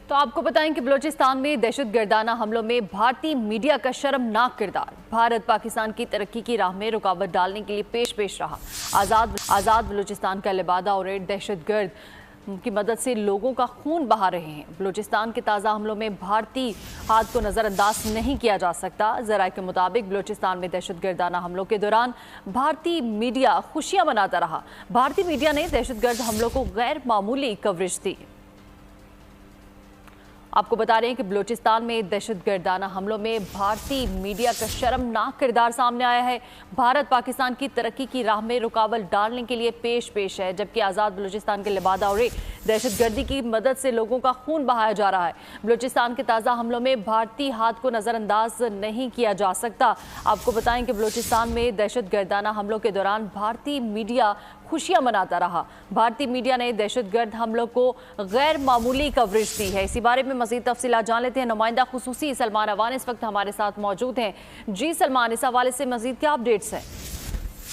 तो आपको बताएं कि बलूचिस्तान में दहशतगर्दाना हमलों में भारतीय मीडिया का शर्मनाक किरदार। भारत पाकिस्तान की तरक्की की राह में रुकावट डालने के लिए पेश रहा। आजाद बलूचिस्तान का लिबादा और दहशतगर्द की मदद से लोगों का खून बहा रहे हैं। बलूचिस्तान के ताज़ा हमलों में भारतीय हाथ को नज़रअंदाज नहीं किया जा सकता। जराये के मुताबिक बलूचिस्तान में दहशतगर्दाना हमलों के दौरान भारतीय मीडिया खुशियां मनाता रहा। भारतीय मीडिया ने दहशतगर्द हमलों को गैर मामूली कवरेज दी। आपको बता रहे हैं कि बलूचिस्तान में दहशतगर्दाना हमलों में भारतीय मीडिया का शर्मनाक किरदार सामने आया है। भारत पाकिस्तान की तरक्की की राह में रुकावट डालने के लिए पेश है, जबकि आज़ाद बलूचिस्तान के लिबादा और दहशतगर्दी की मदद से लोगों का खून बहाया जा रहा है। बलूचिस्तान के ताज़ा हमलों में भारतीय हाथ को नज़रअंदाज नहीं किया जा सकता। आपको बताएं कि बलूचिस्तान में दहशतगर्दाना हमलों के दौरान भारतीय मीडिया खुशियां मनाता रहा। भारतीय मीडिया ने दहशतगर्द हमलों को गैर मामूली कवरेज दी है। इसी बारे में मजीद तफसीलात जान लेते हैं। नुमाइंदा खुसूसी सलमान अवान इस वक्त हमारे साथ मौजूद हैं। जी सलमान, इस हवाले से मजीद क्या अपडेट्स हैं?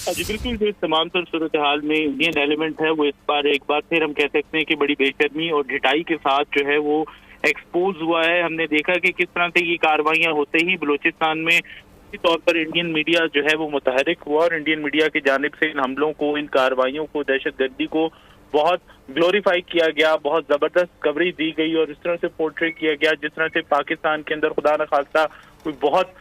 जी बिल्कुल, जो तमाम तर सूरत हाल में इंडियन एलिमेंट है वो एक बार फिर हम कह सकते हैं कि बड़ी बेशर्मी और ढिठाई के साथ जो है वो एक्सपोज हुआ है। हमने देखा कि किस तरह से ये कार्रवाइयां होते ही बलूचिस्तान में तौर पर इंडियन मीडिया जो है वो मुतहरिक हुआ और इंडियन मीडिया की जानिब से इन हमलों को, इन कार्रवाइयों को, दहशतगर्दी को बहुत ग्लोरीफाई किया गया, बहुत जबरदस्त कवरेज दी गई और इस तरह से पोर्ट्रे किया गया जिस तरह से पाकिस्तान के अंदर खुदा न खास्ता कोई बहुत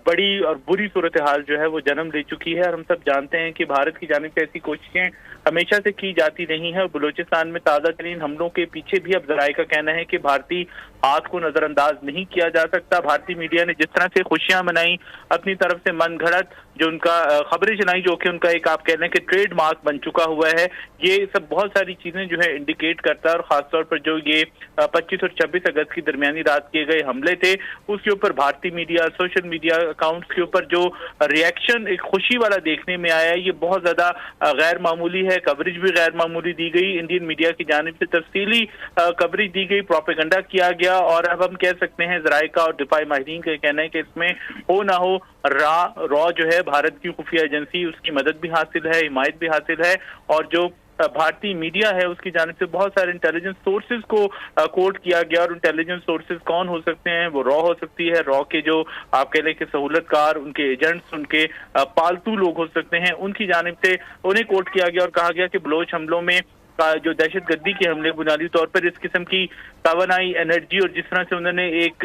बड़ी और बुरी सूरत हाल जो है वो जन्म ले चुकी है। और हम सब जानते हैं कि भारत की जानिब से ऐसी कोशिशें हमेशा से की जाती नहीं है और बलूचिस्तान में ताज़ा तरीन हमलों के पीछे भी अब जराये का कहना है कि भारतीय हाथ को नजरअंदाज नहीं किया जा सकता। भारतीय मीडिया ने जिस तरह से खुशियां मनाई, अपनी तरफ से मन घड़त जो उनका खबरें सुनाई, जो कि उनका एक आप कह लें कि ट्रेडमार्क बन चुका हुआ है, ये सब बहुत सारी चीजें जो है इंडिकेट करता है। और खासतौर पर जो ये 25 और 26 अगस्त की दरमियानी रात किए गए हमले थे उसके ऊपर भारतीय मीडिया, सोशल मीडिया अकाउंट्स के ऊपर जो रिएक्शन एक खुशी वाला देखने में आया है, ये बहुत ज्यादा गैर मामूली है। कवरेज भी गैर मामूली दी गई, इंडियन मीडिया की जानिब से तफसीली कवरेज दी गई, प्रोपेगेंडा किया गया। और अब हम कह सकते हैं जराये का और दिफाई माहिरीन का कहना है कि इसमें हो ना हो रॉ जो है भारत की खुफिया एजेंसी, उसकी मदद भी हासिल है, हिमायत भी हासिल है। और जो भारतीय मीडिया है उसकी जानिब से बहुत सारे इंटेलिजेंस सोर्सेज को कोट किया गया। और इंटेलिजेंस सोर्सेज कौन हो सकते हैं? वो रॉ हो सकती है, रॉ के जो आप कह लें कि सहूलतकार, उनके एजेंट्स, उनके पालतू लोग हो सकते हैं, उनकी जानिब से उन्हें कोट किया गया और कहा गया कि बलोच हमलों में जो दहशतगर्दी के हमले बुनियादी तौर पर इस किस्म की तवानाई, एनर्जी और जिस तरह से उन्होंने एक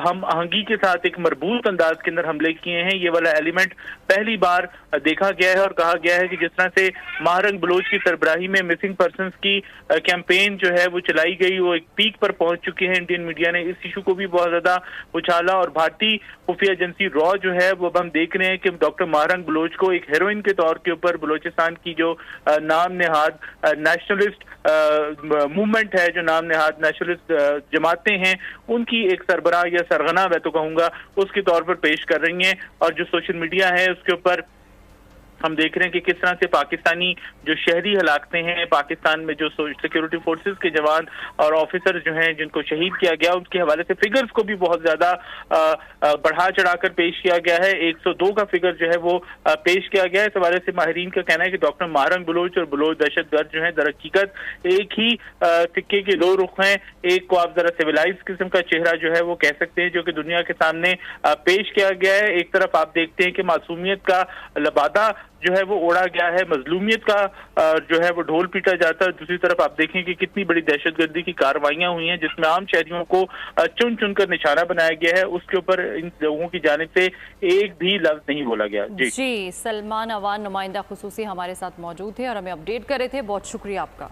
हम आहंगी के साथ एक मरबूत अंदाज के अंदर हमले किए हैं, ये वाला एलिमेंट पहली बार देखा गया है। और कहा गया है कि जिस तरह से महारंग बलोच की सरबराही में मिसिंग पर्सनस की कैंपेन जो है वो चलाई गई, वो एक पीक पर पहुंच चुकी है। इंडियन मीडिया ने इस इशू को भी बहुत ज्यादा उछाला और भारतीय खुफिया एजेंसी रॉ जो है वो अब हम देख रहे हैं कि डॉक्टर महारंग बलोच को एक हीरोइन के तौर के ऊपर बलोचिस्तान की जो नाम नेहाद नेशनलिस्ट मूवमेंट है, जो नाम नेहाद नेशनलिस्ट जमातें हैं, उनकी एक सरबराह या सरगना मैं तो कहूंगा उसके तौर पर पेश कर रही हैं। और जो सोशल मीडिया है उसके ऊपर हम देख रहे हैं कि किस तरह से पाकिस्तानी जो शहरी हलाकतें हैं, पाकिस्तान में जो सिक्योरिटी फोर्सेस के जवान और ऑफिसर जो हैं जिनको शहीद किया गया, उनके हवाले से फिगर्स को भी बहुत ज्यादा बढ़ा चढ़ाकर पेश किया गया है। 102 का फिगर जो है वो पेश किया गया है। इस हवाले से माहिरीन का कहना है कि डॉक्टर महारंग बलोच और बलोच दहशतगर्द जो है दर हकीकत एक ही सिक्के के दो रुख हैं। एक को आप जरा सिविलाइज किस्म का चेहरा जो है वो कह सकते हैं, जो कि दुनिया के सामने पेश किया गया है। एक तरफ आप देखते हैं कि मासूमियत का लबादा जो है वो ओढ़ा गया है, मजलूमियत का जो है वो ढोल पीटा जाता है। दूसरी तरफ आप देखें कि कितनी बड़ी दहशतगर्दी की कार्रवाइयां हुई हैं जिसमें आम शहरियों को चुन चुनकर निशाना बनाया गया है, उसके ऊपर इन लोगों की जानिब से एक भी लफ्ज नहीं बोला गया। जी सलमान अवान नुमाइंदा खुसूसी हमारे साथ मौजूद थे और हमें अपडेट कर रहे थे। बहुत शुक्रिया आपका।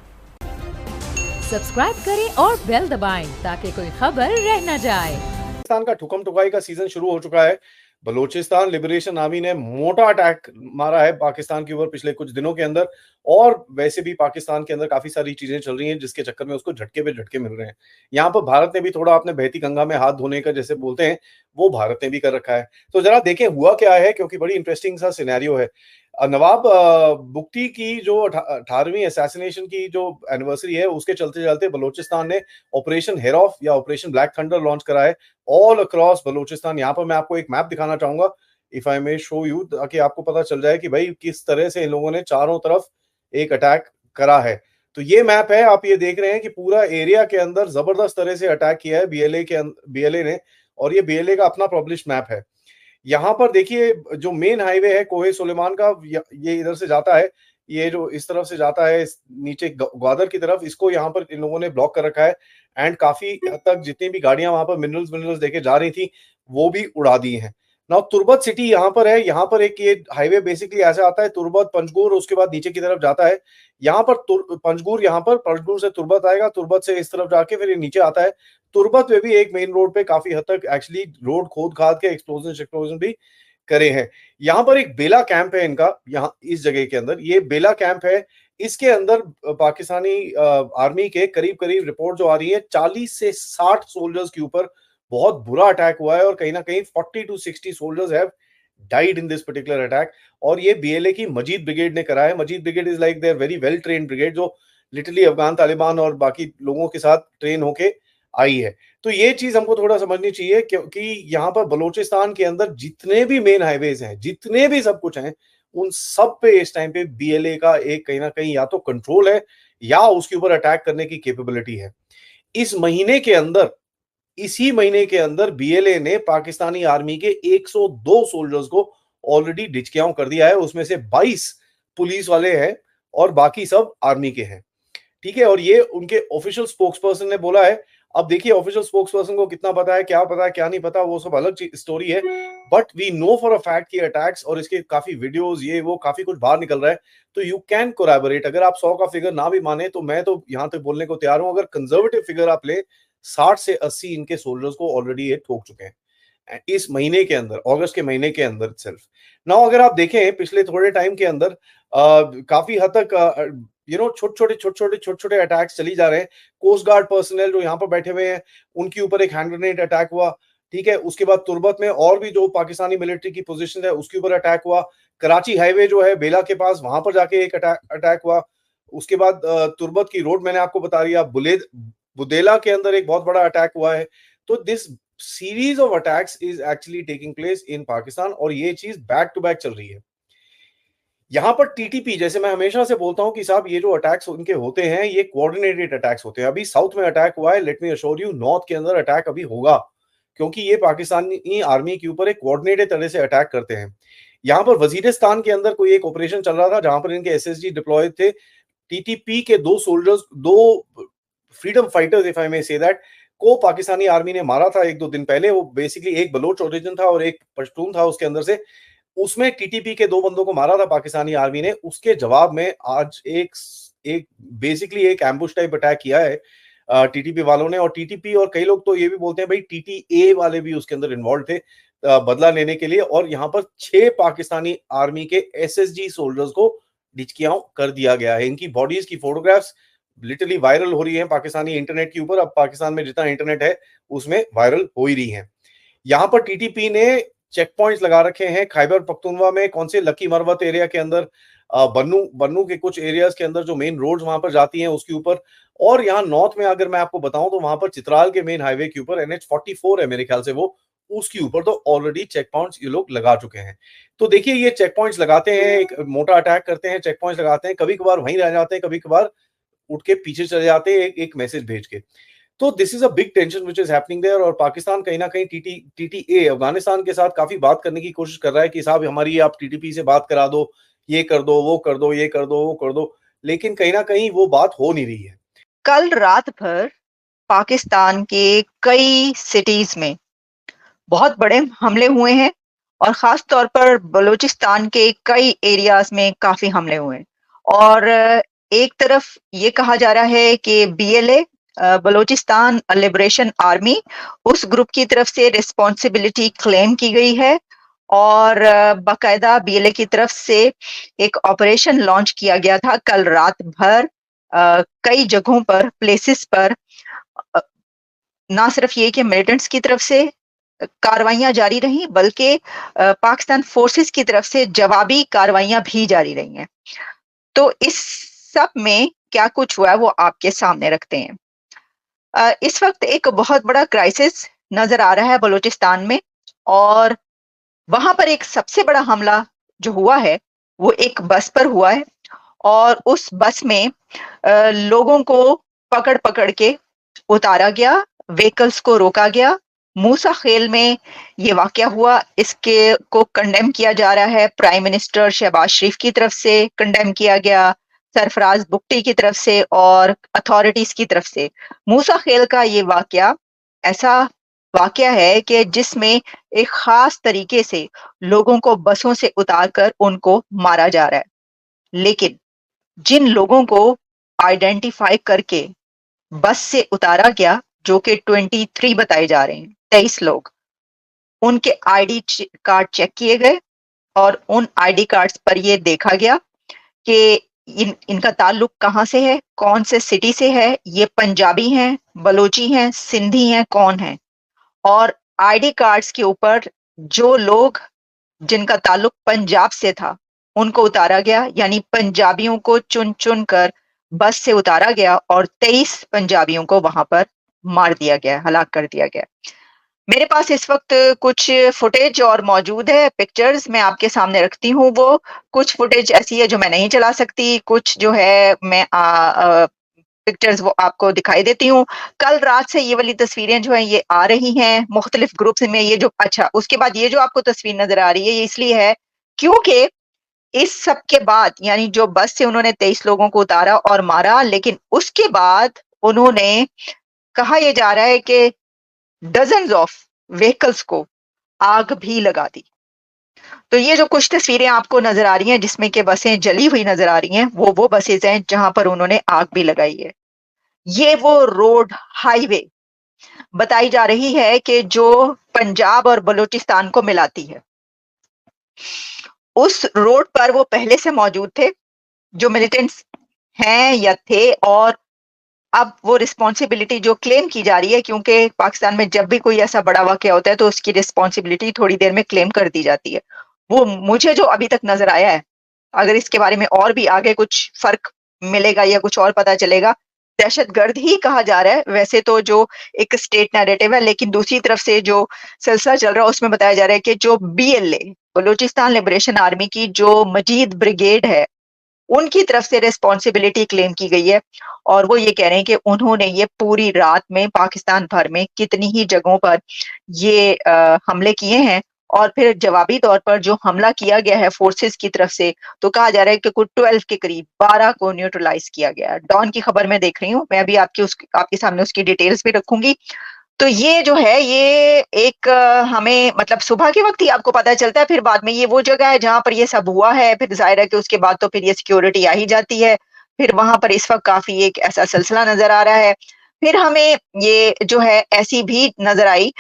सब्सक्राइब करें और बेल दबाएं ताकि कोई खबर रह न जाए। पाकिस्तान का ठुकम ठुकाई का सीजन शुरू हो चुका है। बलूचिस्तान लिबरेशन आर्मी ने मोटा अटैक मारा है पाकिस्तान के ऊपर पिछले कुछ दिनों के अंदर। और वैसे भी पाकिस्तान के अंदर काफी सारी चीजें चल रही हैं जिसके चक्कर में उसको झटके पे झटके मिल रहे हैं। यहाँ पर भारत ने भी थोड़ा अपने बहती गंगा में हाथ धोने का जैसे बोलते हैं वो भारत ने भी कर रखा है। तो जरा देखें हुआ क्या है, क्योंकि बड़ी इंटरेस्टिंग सा सिनेरियो है। नवाब बुख्ती की जो 18वीं असैसिनेशन की जो एनिवर्सरी है उसके चलते चलते बलूचिस्तान ने ऑपरेशन हेरॉफ या ऑपरेशन ब्लैक थंडर लॉन्च करा है ऑल अक्रॉस बलूचिस्तान। यहाँ पर मैं आपको एक मैप दिखाना चाहूंगा, if I may show you, ताकि आपको पता चल जाए कि भाई किस तरह से इन लोगों ने चारों तरफ एक अटैक करा है। तो ये मैप है, आप ये देख रहे हैं कि पूरा एरिया के अंदर जबरदस्त तरह से अटैक किया है बीएलए ने, और ये बीएलए का अपना पब्लिश मैप है। यहाँ पर देखिए जो मेन हाईवे है कोहे सुलेमान का, ये इधर से जाता है, ये जो इस तरफ से जाता है नीचे ग्वादर की तरफ, इसको यहाँ पर इन लोगों ने ब्लॉक कर रखा है। एंड काफी हद तक जितनी भी गाड़ियां वहां पर मिनरल्स देके जा रही थी वो भी उड़ा दी हैं। नाउ तुर्बत सिटी यहाँ पर है, यहाँ पर एक ये हाईवे बेसिकली ऐसा आता है तुर्बत पंजगुर, उसके बाद नीचे की तरफ जाता है। यहाँ पर पंजगुर से तुर्बत आएगा, तुर्बत से इस तरफ जाके फिर ये नीचे आता है। तुर्बत में भी एक मेन रोड पे काफी हद तक एक्चुअली रोड खोद खाद के एक्सप्लोजन भी करे हैं। यहाँ पर एक बेला कैंप है इनका, यहाँ इस जगह के अंदर ये बेला कैंप है। इसके अंदर पाकिस्तानी आर्मी के करीब करीब रिपोर्ट जो आ रही है 40 से 60 सोल्जर्स के ऊपर बहुत बुरा अटैक हुआ है, और कहीं ना कहीं 40 to 60 soldiers have died in this particular attack. और ये बीएलए की मजीद ब्रिगेड ने करा है। Majeed brigade is like their very well trained brigade, जो लिटरली अफगान तालिबान और बाकी लोगों के साथ ट्रेन होके आई है। तो ये चीज हमको थोड़ा समझनी चाहिए, क्योंकि यहाँ पर बलूचिस्तान के अंदर जितने भी मेन हाईवेज हैं, जितने भी सब कुछ हैं, उन सब पे इस टाइम पे बीएलए का एक कहीं ना कहीं या तो कंट्रोल है या उसके ऊपर अटैक करने की कैपेबिलिटी है। इसी महीने के अंदर बीएलए ने पाकिस्तानी आर्मी के 102 सोल्जर्स को ऑलरेडी डिचकियां कर दिया है, उसमें से 22 पुलिस वाले हैं और बाकी सब आर्मी के हैं। ठीक है, और ये उनके ऑफिशियल स्पोक्सपर्सन ने बोला है। अब देखिए ऑफिशियल स्पोक्सपर्सन को कितना पता है क्या नहीं पता, वो सब अलग स्टोरी है, but we know for a fact कि अटैक्स और इसके काफी वीडियोस ये वो काफी कुछ बाहर निकल रहा है। तो यू कैन कोलैबोरेट। अगर आप 100 का फिगर ना भी माने तो मैं तो यहां तक बोलने को तैयार हूं, अगर कंजर्वेटिव फिगर आप ले 60 से 80 इनके सोल्जर्स को ऑलरेडी ये ठोक चुके हैं इस महीने के अंदर, अगस्त के महीने के अंदर सिर्फ। नाउ अगर आप देखें पिछले थोड़े टाइम के अंदर काफी हद तक छोटे छोटे अटैक्स चली जा रहे हैं। कोस्ट गार्ड पर्सनल जो यहाँ पर बैठे हुए हैं उनके ऊपर एक हैंड ग्रेनेड अटैक हुआ। ठीक है, उसके बाद तुर्बत में और भी जो पाकिस्तानी मिलिट्री की पोजीशन है उसके ऊपर अटैक हुआ। कराची हाईवे जो है बेला के पास, वहां पर जाके एक अटैक हुआ। उसके बाद तुर्बत की रोड मैंने आपको बता दिया, बुदेला के अंदर एक बहुत बड़ा अटैक हुआ है। तो this series of attacks is actually taking place in Pakistan, और ये चीज बैक टू बैक चल रही है। यहाँ पर टीटीपी, जैसे मैं हमेशा से बोलता हूँ कि साहब ये जो अटैक्स उनके होते हैं ये कोऑर्डिनेटेड अटैक्स होते हैं। अभी साउथ में अटैक हुआ है, let me assure you north के अंदर अटैक अभी होगा, क्योंकि ये पाकिस्तानी आर्मी के ऊपर एक कोऑर्डिनेटेड तरह से अटैक करते हैं। यहाँ पर वजीरिस्तान के अंदर कोई एक ऑपरेशन चल रहा था जहां पर इनके एसएसजी डिप्लॉयड थे। टीटीपी के 2 soldiers, 2 freedom fighters if I may say that, को पाकिस्तानी आर्मी ने मारा था 1-2 दिन पहले। वो बेसिकली एक बलोच ओरिजिन था और एक पश्तून था उसके अंदर से। उसमें टीटीपी के 2 बंदों को मारा था पाकिस्तानी आर्मी ने। उसके जवाब में आज एक बेसिकली एक एम्बुश टाइप अटैक किया है टीटीपी वालों ने। और टीटीपी और कई लोग तो ये भी बोलते हैं भाई टीटीए वाले भी उसके अंदर इन्वॉल्व थे बदला लेने के लिए। और यहाँ पर 6 पाकिस्तानी आर्मी के एसएसजी सोल्जर्स को डिचकियां कर दिया गया है। इनकी बॉडीज की फोटोग्राफ्स लिटरली वायरल हो रही है पाकिस्तानी इंटरनेट के ऊपर। अब पाकिस्तान में जितना इंटरनेट है उसमें वायरल हो ही रही है। यहाँ पर टीटीपी ने चेक पॉइंट्स लगा रखे हैं खैबर पख्तूनवा में, कौन से लकी मरवत एरिया के अंदर, बन्नू के कुछ एरियाज के अंदर जो मेन रोड्स वहां पर जाती हैं उसके ऊपर। और यहाँ नॉर्थ में अगर मैं आपको बताऊं तो वहां पर चित्राल के मेन हाईवे के ऊपर NH44 है मेरे ख्याल से वो, उसके ऊपर तो ऑलरेडी चेक पॉइंट्स ये लोग लगा चुके हैं। तो देखिए ये चेक पॉइंट्स लगाते हैं, एक मोटा अटैक करते हैं, चेक पॉइंट्स लगाते हैं, कभी कभार वहीं रह जाते हैं, कभी कभार उठ के पीछे चले जाते हैं एक मैसेज भेज के। तो this is a big tension which is happening there. और पाकिस्तान कहीं ना कहीं टीटीए अफगानिस्तान के साथ काफी बात करने की कोशिश कर रहा है कि साहब हमारी आप टीटीपी से बात करा दो, ये कर दो, वो कर दो, ये कर दो, वो कर दो, लेकिन कहीं ना कहीं वो बात हो नहीं रही है। कल रात भर पाकिस्तान के कई सिटीज में बहुत बड़े हमले हुए हैं और खास तौर पर बलूचिस्तान के कई एरियाज में काफी हमले हुए हैं। और एक तरफ ये कहा जा रहा है कि बीएलए बलूचिस्तान लिबरेशन आर्मी, उस ग्रुप की तरफ से रिस्पॉन्सिबिलिटी क्लेम की गई है और बाकायदा बीएलए की तरफ से एक ऑपरेशन लॉन्च किया गया था कल रात भर कई जगहों पर, प्लेसेस पर। ना सिर्फ ये कि मिलिटेंट्स की तरफ से कार्रवाइयां जारी रही, बल्कि पाकिस्तान फोर्सेस की तरफ से जवाबी कार्रवाइयां भी जारी रही हैं। तो इस सब में क्या कुछ हुआ है वो आपके सामने रखते हैं। इस वक्त एक बहुत बड़ा क्राइसिस नजर आ रहा है बलूचिस्तान में, और वहां पर एक सबसे बड़ा हमला जो हुआ है वो एक बस पर हुआ है। और उस बस में लोगों को पकड़ पकड़ के उतारा गया, व्हीकल्स को रोका गया। मूसा खेल में ये वाकया हुआ, इसके को कंडेम किया जा रहा है। प्राइम मिनिस्टर शहबाज शरीफ की तरफ से कंडेम किया गया, सरफराज बुगटी की तरफ से और अथॉरिटीज की तरफ से। मूसा खेल का ये वाकया ऐसा वाकया है कि जिसमें एक खास तरीके से लोगों को बसों से उतारकर उनको मारा जा रहा है। लेकिन जिन लोगों को आइडेंटिफाई करके बस से उतारा गया, जो कि 23 बताए जा रहे हैं, 23 लोग, उनके आईडी कार्ड चेक किए गए और उन आईडी कार्ड्स पर यह देखा गया कि इनका ताल्लुक कहाँ से है, कौन से सिटी से है, ये पंजाबी हैं, बलोची हैं, सिंधी हैं, कौन है। और आईडी कार्ड्स के ऊपर जो लोग जिनका ताल्लुक पंजाब से था उनको उतारा गया, यानी पंजाबियों को चुन चुन कर बस से उतारा गया और 23 पंजाबियों को वहां पर मार दिया गया, हलाक कर दिया गया। मेरे पास इस वक्त कुछ फुटेज और मौजूद है, पिक्चर्स मैं आपके सामने रखती हूँ। वो कुछ फुटेज ऐसी है जो मैं नहीं चला सकती, कुछ जो है मैं पिक्चर्स वो आपको दिखाई देती हूँ। कल रात से ये वाली तस्वीरें जो है ये आ रही हैं मुख्तलिफ ग्रुप्स में। ये जो अच्छा, उसके बाद ये जो आपको तस्वीर नजर आ रही है ये इसलिए है क्योंकि इस सब के बाद, यानी जो बस से उन्होंने 23 लोगों को उतारा और मारा, लेकिन उसके बाद उन्होंने कहा यह जा रहा है कि डजन्स ऑफ व्हीकल्स को आग भी लगा दी। तो ये जो कुछ तस्वीरें आपको नजर आ रही हैं जिसमें कि बसें जली हुई नजर आ रही हैं, वो बसेज हैं जहां पर उन्होंने आग भी लगाई है। ये वो रोड हाईवे बताई जा रही है कि जो पंजाब और बलूचिस्तान को मिलाती है। उस रोड पर वो पहले से मौजूद थे, जो मिलिटेंट्स हैं या थे, और अब वो रिस्पॉन्सिबिलिटी जो क्लेम की जा रही है, क्योंकि पाकिस्तान में जब भी कोई ऐसा बड़ा वाकया होता है तो उसकी रिस्पॉन्सिबिलिटी थोड़ी देर में क्लेम कर दी जाती है। वो मुझे जो अभी तक नजर आया है, अगर इसके बारे में और भी आगे कुछ फर्क मिलेगा या कुछ और पता चलेगा, दहशतगर्द ही कहा जा रहा है वैसे तो, जो एक स्टेट नैरेटिव है, लेकिन दूसरी तरफ से जो सिलसिला चल रहा है उसमें बताया जा रहा है कि जो BLA बलूचिस्तान लिबरेशन आर्मी की जो मजीद ब्रिगेड है, उनकी तरफ से रिस्पॉन्सिबिलिटी क्लेम की गई है। और वो ये कह रहे हैं कि उन्होंने ये पूरी रात में पाकिस्तान भर में कितनी ही जगहों पर ये हमले किए हैं, और फिर जवाबी तौर पर जो हमला किया गया है फोर्सेस की तरफ से, तो कहा जा रहा है कि कुछ 12 के करीब 12 को न्यूट्रलाइज किया गया। डॉन की खबर मैं देख रही हूँ, मैं अभी आपके सामने उसकी डिटेल्स भी रखूंगी। तो ये जो है ये एक हमें मतलब सुबह के वक्त ही आपको पता चलता है, फिर बाद में ये वो जगह है जहां पर ये सब हुआ है, फिर जाहिर है कि उसके बाद तो फिर ये सिक्योरिटी आ ही जाती है, फिर वहां पर इस वक्त काफी एक ऐसा सिलसिला नजर आ रहा है। फिर हमें ये जो है ऐसी भी नजर आई,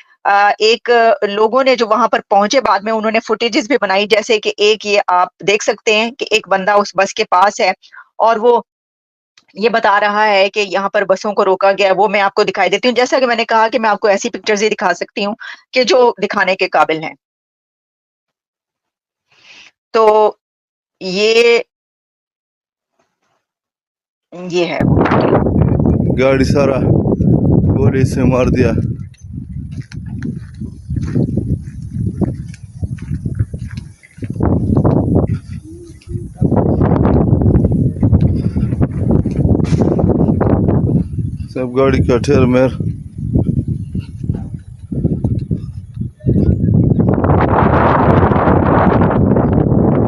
एक लोगों ने जो वहां पर पहुंचे बाद में उन्होंने फुटेजेस भी बनाई, जैसे कि एक ये आप देख सकते हैं कि एक बंदा उस बस के पास है और वो ये बता रहा है कि यहाँ पर बसों को रोका गया है। वो मैं आपको दिखाई देती हूँ, जैसा कि मैंने कहा कि मैं आपको ऐसी पिक्चर्स ही दिखा सकती हूँ कि जो दिखाने के काबिल हैं। तो ये है गाड़ी सारा गोली से मार दिया। सब गाड़ी का ठेर मेर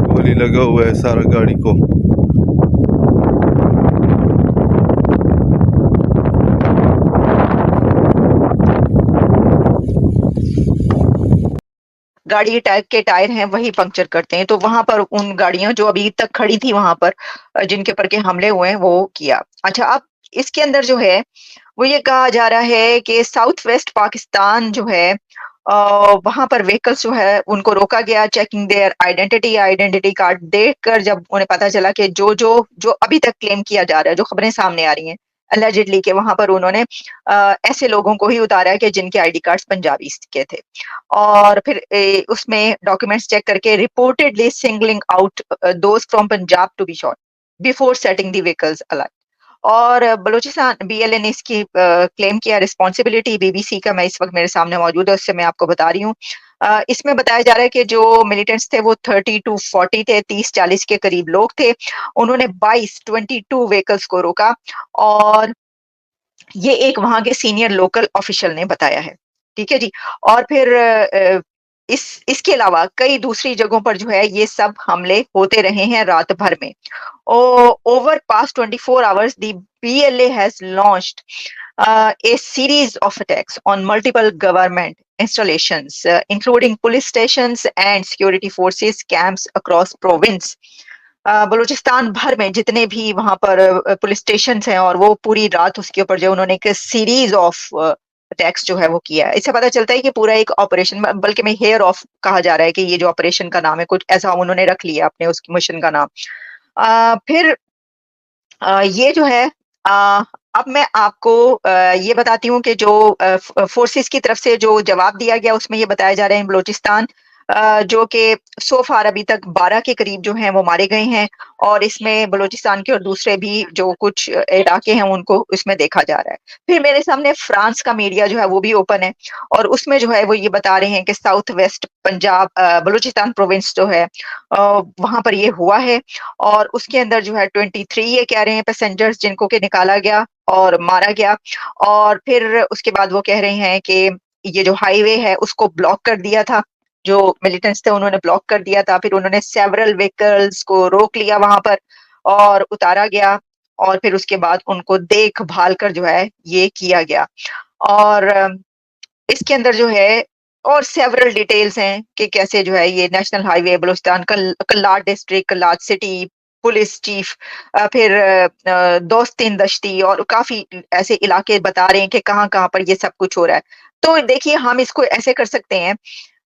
गोली लगा हुआ है सारा गाड़ी को। गाड़ी के टायर हैं वही पंक्चर करते हैं। तो वहां पर उन गाड़ियां जो अभी तक खड़ी थी वहां पर, जिनके पर के हमले हुए हैं, वो किया। अच्छा, अब इसके अंदर जो है वो ये कहा जा रहा है कि साउथ वेस्ट पाकिस्तान जो है वहां पर व्हीकल्स जो है उनको रोका गया, चेकिंग देयर आइडेंटिटी कार्ड देखकर जब उन्हें पता चला कि जो जो जो अभी तक क्लेम किया जा रहा है, जो खबरें सामने आ रही हैं अलेजिडली के वहां पर उन्होंने ऐसे लोगों को ही उतारा है कि जिनके आईडी कार्ड्स पंजाबी के थे, और फिर उसमें डॉक्यूमेंट्स चेक करके reportedly singling out those from Punjab to be shot before setting the vehicles alight. और बलूचिस्तान BLA ने इसकी क्लेम किया रिस्पॉन्सिबिलिटी। BBC का मैं इस वक्त मेरे सामने मौजूद है, उससे मैं आपको बता रही हूँ। इसमें बताया जा रहा है कि जो मिलिटेंट्स थे वो 30 to 40 थे, 30-40 के करीब लोग थे। उन्होंने 22 व्हीकल्स को रोका और ये एक वहाँ के सीनियर लोकल ऑफिशियल ने बताया है। ठीक है जी। और फिर इसके अलावा कई दूसरी जगहों पर जो है ये सब हमले होते रहे हैं रात भर में। Over past 24 hours, the BLA has launched a series of attacks on multiple government installations, including police stations and security forces camps across province. Balochistan भर में जितने भी वहां पर पुलिस स्टेशन हैं और वो पूरी रात उसके ऊपर जो उन्होंने एक सीरीज ऑफ अटैक्स जो है वो किया है। इससे पता चलता है कि पूरा एक ऑपरेशन, बल्कि में हेयर ऑफ कहा जा रहा है कि ये जो ऑपरेशन का नाम है कुछ ऐसा उन्होंने रख लिया अपने उस मिशन का नाम। फिर ये जो है अब मैं आपको ये बताती हूँ कि जो फोर्सेस की तरफ से जो जवाब दिया गया उसमें ये बताया जा रहा है बलूचिस्तान जो कि सो फार अभी तक 12 के करीब जो हैं वो मारे गए हैं और इसमें बलूचिस्तान के और दूसरे भी जो कुछ इलाके हैं उनको इसमें देखा जा रहा है। फिर मेरे सामने फ्रांस का मीडिया जो है वो भी ओपन है और उसमें जो है वो ये बता रहे हैं कि south west Punjab Balochistan province जो है वहां पर ये हुआ है और उसके अंदर जो है 23 ये कह रहे हैं पैसेंजर्स जिनको के निकाला गया और मारा गया। और फिर उसके बाद वो कह रहे हैं कि ये जो हाईवे है उसको ब्लॉक कर दिया था, जो मिलिटेंट्स थे उन्होंने ब्लॉक कर दिया था। फिर उन्होंने सेवरल व्हीकल्स को रोक लिया वहां पर और उतारा गया और फिर उसके बाद उनको देखभाल कर जो है ये किया गया। और इसके अंदर जो है और सेवरल डिटेल्स हैं कि कैसे जो है ये national highway Balochistan Kalat district, Kalat city, police chief, फिर दोस्तीन दश्ती और काफी ऐसे इलाके बता रहे हैं कि कहाँ-कहाँ पर ये सब कुछ हो रहा है। तो देखिए हम इसको ऐसे कर सकते हैं।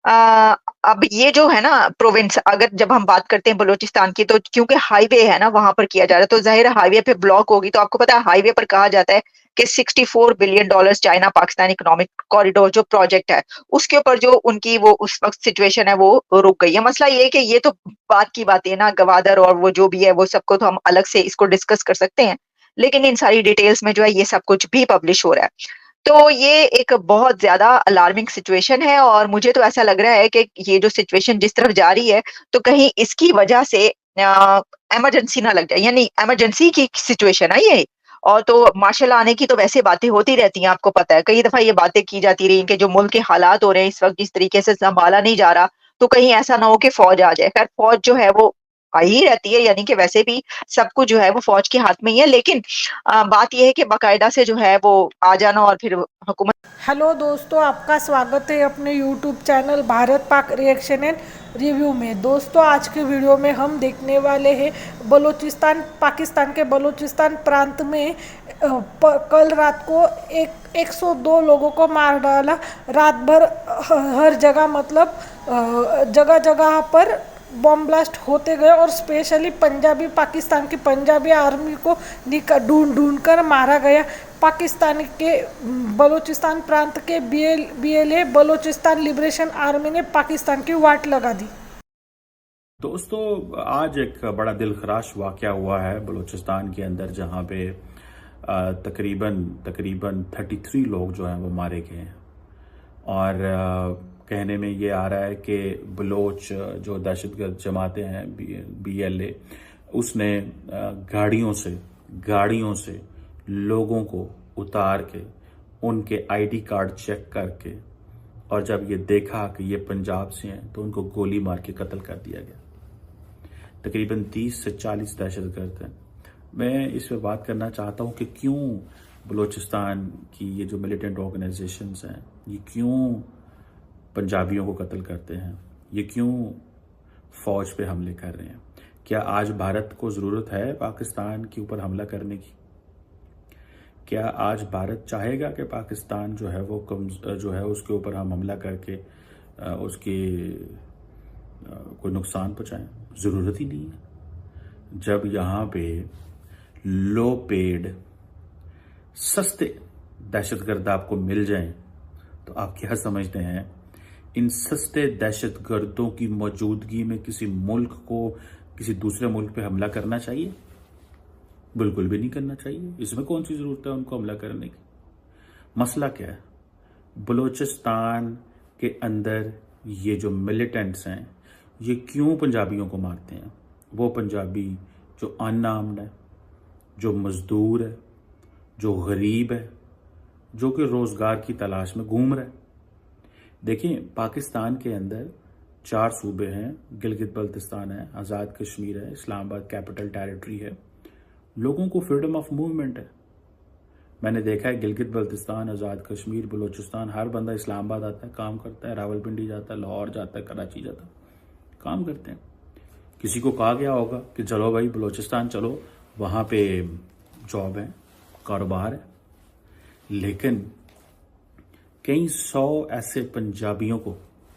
अब ये जो है ना प्रोविंस, अगर जब हम बात करते हैं बलूचिस्तान की तो क्योंकि हाईवे है ना वहां पर किया जा रहा है तो जाहिर है हाईवे पे ब्लॉक होगी। तो आपको पता है हाईवे पर कहा जाता है कि $64 billion China Pakistan economic corridor जो प्रोजेक्ट है उसके ऊपर जो उनकी वो उस वक्त सिचुएशन है वो रुक गई है। मसला ये है कि ये तो बात की बात है ना, गवादर और वो जो भी है वो सबको तो हम अलग से इसको डिस्कस कर सकते हैं, लेकिन इन सारी डिटेल्स में जो है ये सब कुछ भी पब्लिश हो रहा है। तो ये एक बहुत ज्यादा अलार्मिंग सिचुएशन है और मुझे तो ऐसा लग रहा है कि ये जो सिचुएशन जिस तरफ जा रही है तो कहीं इसकी वजह से इमरजेंसी ना लग जाए, यानी इमरजेंसी की सिचुएशन है ये। और तो मार्शल आने की तो वैसे बातें होती रहती हैं, आपको पता है कई दफा ये बातें की जाती रही कि जो मुल्क के हालात हो रहे हैं इस वक्त जिस तरीके से संभाला नहीं जा रहा तो कहीं ऐसा ना हो कि फौज आ जाए। खैर फौज जो है वो आई ही रहती है, यानी कि वैसे भी सब कुछ जो है वो फौज के हाथ में ही है, लेकिन बात यह है कि बाकायदा से जो है वो आ जाना और फिर हुकूमत। हेलो दोस्तों, आपका स्वागत है अपने YouTube channel Bharat Pak reaction and review में। दोस्तों आज के वीडियो में हम देखने वाले हैं बलूचिस्तान, पाकिस्तान के बलूचिस्तान प्रांत में कल रात को 102 लोगों को मार डाला। रात भर हर जगह मतलब जगह जगह पर बॉम्ब ब्लास्ट होते गए और स्पेशली पाकिस्तान की पंजाबी आर्मी को ढूंढ कर मारा गया। पाकिस्तान के बलूचिस्तान प्रांत के BLA बलूचिस्तान लिबरेशन आर्मी ने पाकिस्तान की वाट लगा दी। दोस्तों आज एक बड़ा दिलखराश वाकया हुआ है बलूचिस्तान के अंदर, जहां पे तकरीबन 33 लोग जो हैं वो मारे गए हैं। और कहने में ये आ रहा है कि बलोच जो दहशतगर्द जमातें हैं BLA, उसने गाड़ियों से लोगों को उतार के उनके ID कार्ड चेक करके और जब ये देखा कि ये पंजाब से हैं तो उनको गोली मार के कत्ल कर दिया गया। तकरीबन 30 से 40 दहशतगर्द हैं। मैं इस पर बात करना चाहता हूँ कि क्यों बलूचिस्तान की ये जो मिलिटेंट ऑर्गेनाइजेशंस हैं ये क्यों पंजाबियों को कत्ल करते हैं, ये क्यों फौज पे हमले कर रहे हैं। क्या आज भारत को ज़रूरत है पाकिस्तान के ऊपर हमला करने की? क्या आज भारत चाहेगा कि पाकिस्तान जो है वो जो है उसके ऊपर हम हमला करके उसकी कोई नुकसान पहुंचाएं? ज़रूरत ही नहीं है। जब यहाँ पे लो पेड सस्ते दहशतगर्द आपको मिल जाएं तो आप क्या समझते हैं इन सस्ते दहशतगर्दों की मौजूदगी में किसी मुल्क को किसी दूसरे मुल्क पे हमला करना चाहिए? बिल्कुल भी नहीं करना चाहिए। इसमें कौन सी जरूरत है उनको हमला करने की? मसला क्या है? बलूचिस्तान के अंदर ये जो मिलिटेंट्स हैं ये क्यों पंजाबियों को मारते हैं। वो पंजाबी जो अनआर्म्ड है, जो मजदूर है, जो गरीब है, जो कि रोज़गार की तलाश में घूम रहा है। देखिए, पाकिस्तान के अंदर 4 सूबे हैं, गिलगित बल्तिस्तान है, आज़ाद कश्मीर है, इस्लामाबाद कैपिटल टेरिटरी है। लोगों को फ्रीडम ऑफ मूवमेंट है। मैंने देखा है गिलगित बल्तिस्तान, आज़ाद कश्मीर, बलूचिस्तान, हर बंदा इस्लामाबाद आता है, काम करता है, रावलपिंडी जाता है, लाहौर जाता है, कराची जाता है, काम करते हैं। किसी को कहा गया होगा कि चलो भाई बलूचिस्तान चलो, वहाँ पे जॉब है, कारोबार है। लेकिन कई 100 ऐसे पंजाबियों को,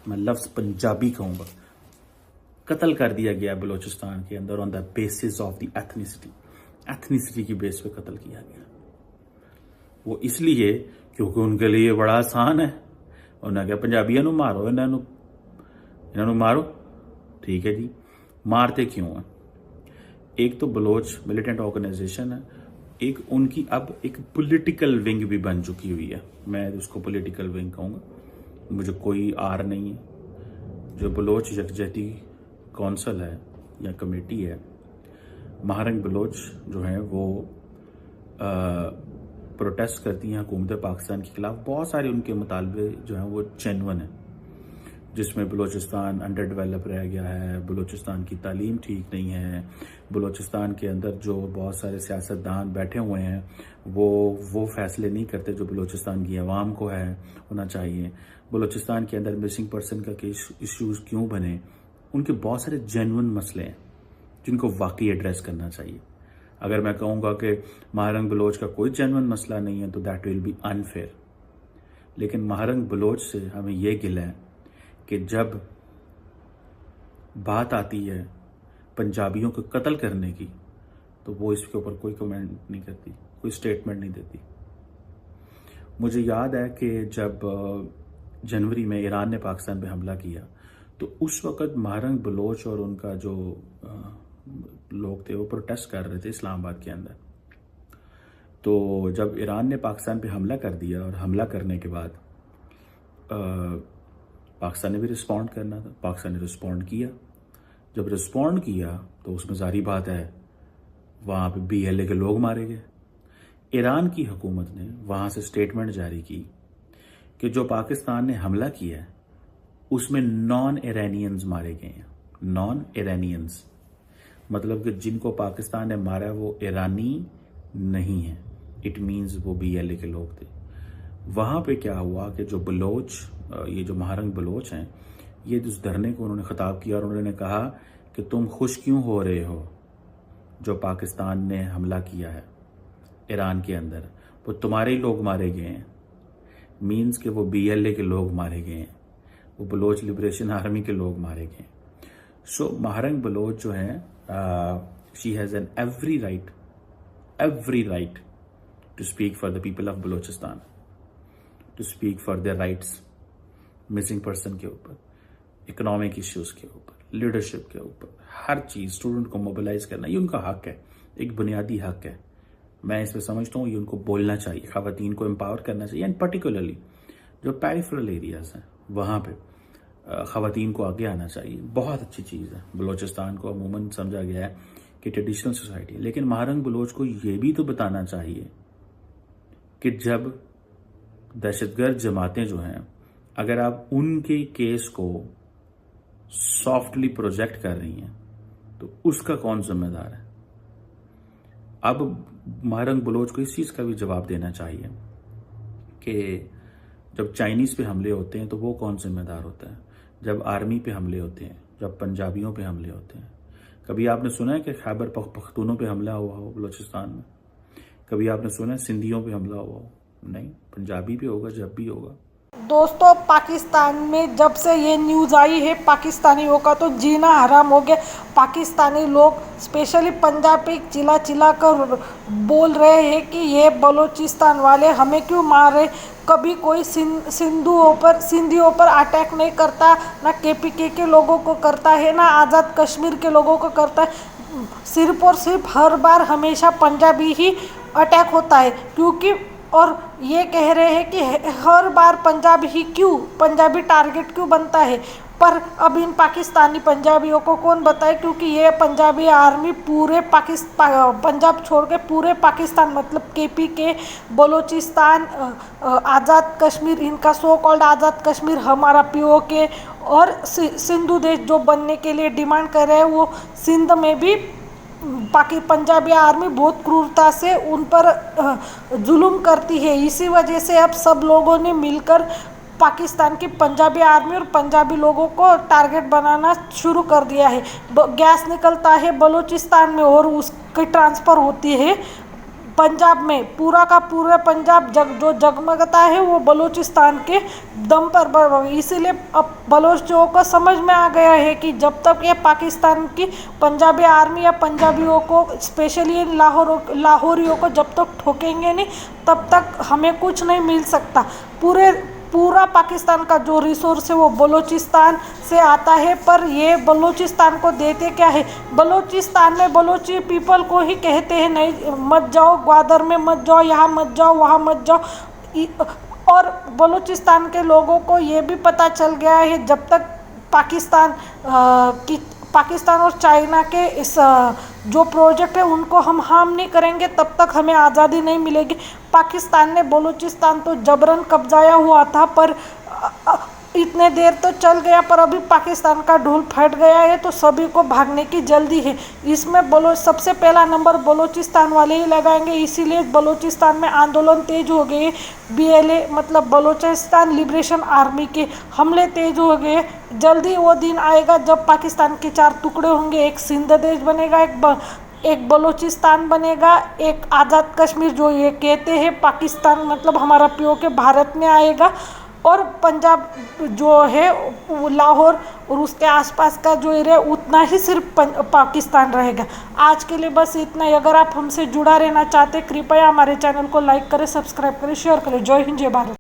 मैं लफ्ज़ पंजाबी कहूँगा, कत्ल कर दिया गया बलूचिस्तान के अंदर on the basis of the ethnicity की बेस पे कत्ल किया गया। वो इसलिए क्योंकि उनके लिए बड़ा आसान है। उन्होंने कहा पंजाबियों मारो, इन्होंने मारो। ठीक है जी, मारते क्यों हैं? एक तो बलोच मिलिटेंट ऑर्गेनाइजेशन है, एक उनकी अब एक पॉलिटिकल विंग भी बन चुकी हुई है। मैं उसको पॉलिटिकल विंग कहूँगा, मुझे कोई आर नहीं है। जो बलोच यकजहती कौंसल है या कमेटी है, महारंग बलोच जो है वो प्रोटेस्ट करती हैं हुकूमत पाकिस्तान के खिलाफ। बहुत सारे उनके मुतालबे जो हैं वो जेन्युइन हैं, जिसमें बलूचिस्तान अंडर डेवलप रह गया है, बलूचिस्तान की तालीम ठीक नहीं है, बलूचिस्तान के अंदर जो बहुत सारे सियासतदान बैठे हुए हैं वो फैसले नहीं करते जो बलूचिस्तान की आवाम को है होना चाहिए। बलूचिस्तान के अंदर मिसिंग पर्सन का केस इश्यूज़ क्यों बने, उनके बहुत सारे जेन्युइन मसले हैं जिनको वाकई एड्रेस करना चाहिए। अगर मैं कहूँगा कि महारंग बलोच का कोई जेन्युइन मसला नहीं है तो दैट विल बी अनफेयर। लेकिन महारंग बलोच से हमें यह गिला है कि जब बात आती है पंजाबियों को कत्ल करने की तो वो इसके ऊपर कोई कमेंट नहीं करती, कोई स्टेटमेंट नहीं देती। मुझे याद है कि जब जनवरी में ईरान ने पाकिस्तान पे हमला किया तो उस वक़्त महारंग बलोच और उनका जो लोग थे वो प्रोटेस्ट कर रहे थे इस्लामाबाद के अंदर। तो जब ईरान ने पाकिस्तान पे हमला कर दिया और हमला करने के बाद पाकिस्तान ने भी रिस्पॉन्ड करना था, पाकिस्तान ने रिस्पॉन्ड किया। जब रिस्पॉन्ड किया तो उसमें जारी बात है वहाँ पे BLA के लोग मारे गए। ईरान की हुकूमत ने वहाँ से स्टेटमेंट जारी की कि जो पाकिस्तान ने हमला किया है उसमें नॉन इरानियंस मारे गए हैं। नॉन इरानियंस मतलब कि जिनको पाकिस्तान ने मारा वो ईरानी नहीं है, इट मीन्स वो BLA के लोग थे। वहाँ पे क्या हुआ कि जो बलोच, ये जो महारंग बलोच हैं, ये उस धरने को उन्होंने खिताब किया और उन्होंने कहा कि तुम खुश क्यों हो रहे हो जो पाकिस्तान ने हमला किया है ईरान के अंदर, वो तुम्हारे ही लोग मारे गए हैं। मीन्स कि वो BLA के लोग मारे गए हैं, वो बलोच लिबरेशन आर्मी के लोग मारे गए। सो महारंग बलोच जो है she has an every right to speak for the people of Balochistan, to speak for their rights, missing person के ऊपर, इकोनॉमिक इश्यूज के ऊपर, लीडरशिप के ऊपर, हर चीज़। स्टूडेंट को मोबिलाइज करना ये उनका हक है, एक बुनियादी हक है। मैं इस पर समझता हूँ ये उनको बोलना चाहिए, ख़वातीन को एम्पावर करना चाहिए। एंड पर्टिकुलरली जो पेरिफेरल एरियाज हैं वहाँ पे ख़वातीन को आगे आना चाहिए। बहुत अच्छी चीज़ है। बलूचिस्तान को अमूमन समझा गया है कि ट्रेडिशनल सोसाइटी है, लेकिन महारंग बलोच को ये भी तो बताना चाहिए कि जब दहशतगर्द जमातें जो हैं, अगर आप उनके केस को सॉफ्टली प्रोजेक्ट कर रही हैं तो उसका कौन जिम्मेदार है? अब महारंग बलोच को इस चीज़ का भी जवाब देना चाहिए कि जब चाइनीज़ पे हमले होते हैं तो वो कौन जिम्मेदार होता है, जब आर्मी पे हमले होते हैं, जब पंजाबियों पे हमले होते हैं। कभी आपने सुना है कि खैबर पख्तूनों पे हमला हुआ हो बलूचिस्तान में? कभी आपने सुना है सिंधियों पे हमला हुआ हो? नहीं, पंजाबी पे होगा जब भी होगा। दोस्तों, पाकिस्तान में जब से ये न्यूज़ आई है पाकिस्तानियों का तो जीना हराम हो गया। पाकिस्तानी लोग स्पेशली पंजाब पे चिल्ला चिल्ला कर बोल रहे हैं कि ये बलूचिस्तान वाले हमें क्यों मार रहे। कभी कोई सिंधियों पर अटैक नहीं करता, ना KPK के लोगों को करता है, ना आज़ाद कश्मीर के लोगों को करता है। सिर्फ और सिर्फ हर बार हमेशा पंजाबी ही अटैक होता है, क्योंकि और ये कह रहे हैं कि हर बार पंजाबी टारगेट क्यों बनता है। पर अब इन पाकिस्तानी पंजाबियों को कौन बताए, क्योंकि ये पंजाबी आर्मी पूरे पंजाब छोड़ के पूरे पाकिस्तान मतलब केपी के बलूचिस्तान आज़ाद कश्मीर, इनका सो कॉल्ड आज़ाद कश्मीर हमारा पीओके और सिंधु देश जो बनने के लिए डिमांड कर रहे हैं, वो सिंध में भी पंजाबी आर्मी बहुत क्रूरता से उन पर जुल्म करती है। इसी वजह से अब सब लोगों ने मिलकर पाकिस्तान की पंजाबी आर्मी और पंजाबी लोगों को टारगेट बनाना शुरू कर दिया है। गैस निकलता है बलूचिस्तान में और उसकी ट्रांसफ़र होती है पंजाब में। पूरा का पूरा पंजाब जो जगमगता है वो बलूचिस्तान के दम पर। इसीलिए अब बलोचियों को समझ में आ गया है कि जब तक ये पाकिस्तान की पंजाबी आर्मी या पंजाबियों को स्पेशली लाहौरियों को जब तक ठोकेंगे नहीं तब तक हमें कुछ नहीं मिल सकता। पूरा पाकिस्तान का जो रिसोर्स है वो बलूचिस्तान से आता है, पर ये बलूचिस्तान को देते क्या है, बलूचिस्तान में बलूची पीपल को ही कहते हैं नहीं मत जाओ, ग्वादर में मत जाओ, यहाँ मत जाओ, वहाँ मत जाओ। और बलूचिस्तान के लोगों को ये भी पता चल गया है जब तक पाकिस्तान और चाइना के इस जो प्रोजेक्ट है उनको हम हार्म नहीं करेंगे तब तक हमें आज़ादी नहीं मिलेगी। पाकिस्तान ने बलूचिस्तान तो जबरन कब्जाया हुआ था, पर इतने देर तो चल गया, पर अभी पाकिस्तान का ढोल फट गया है तो सभी को भागने की जल्दी है। इसमें सबसे पहला नंबर बलूचिस्तान वाले ही लगाएंगे, इसीलिए बलूचिस्तान में आंदोलन तेज हो गए। BLA मतलब बलूचिस्तान लिबरेशन आर्मी के हमले तेज हो गए। जल्दी वो दिन आएगा जब पाकिस्तान के 4 टुकड़े होंगे, एक सिंध देश बनेगा, एक बलूचिस्तान बनेगा, एक आज़ाद कश्मीर जो ये कहते हैं पाकिस्तान मतलब हमारा पीओके भारत में आएगा, और पंजाब जो है लाहौर और उसके आसपास का जो एरिया उतना ही सिर्फ पाकिस्तान रहेगा। आज के लिए बस इतना ही। अगर आप हमसे जुड़ा रहना चाहते कृपया हमारे चैनल को लाइक करें, सब्सक्राइब करें, शेयर करें। जय हिंद, जय भारत।